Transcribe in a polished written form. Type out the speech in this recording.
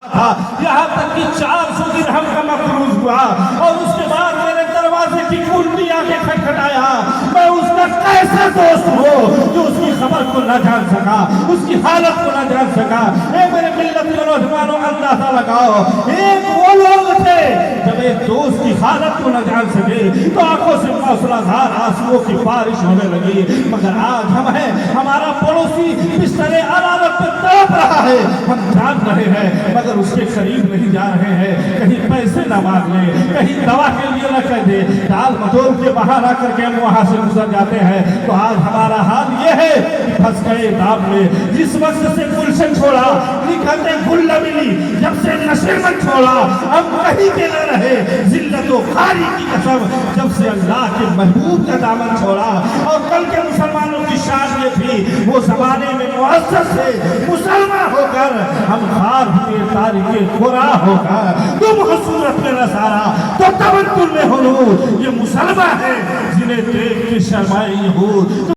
था, यहाँ तक कि 400 दिरहम का मफरूज हुआ और उसके बाद मेरे दरवाजे की कुंडी आके खटखटाया। मैं उसका कैसा दोस्त हूँ जो उसकी खबर को न जान सका, उसकी हालत को न जान सका। मेरे मिल्लत के नौजवानों अंदाजा लगाओ, एक वो लोग थे जब एक दोस्त की हालत को न जान सके तो आंखों से मौसलाधार आंसुओं की बारिश होने लगी। मगर आज हम हैं, हमारा पड़ोसी बिस्तरे अदालत पर तड़प रहा है, हम जान रहे हैं मगर उसके करीब नहीं जा रहे हैं, कहीं पैसे न मांग ले, कहीं दवा के लिए न कह दे, टाल मटोल के बहाना करके हम वहां से गुजर जाते हैं। तो आज हमारा हाल ये है कि फंस गए दाम में। जिस वक्त से गुलशन छोड़ा निकलते गुल्ला मिली, जब से नशे में छोड़ा हम कहीं के न रहे, जिल्लतो खारी की कसम जब से अल्लाह के महबूब का दामन छोड़ा। और कल के मुसलमानों की शान ये थी, वो जमाने में मुअज़्ज़ज़ से मुसलमान होकर हम खार हुए तारीखे खुरा होकर, तुम हो सूरत में नसारा तो तवक्कुल में हुनूर, ये मुसलमान है जिन्हें देख के शर्माए यहूद।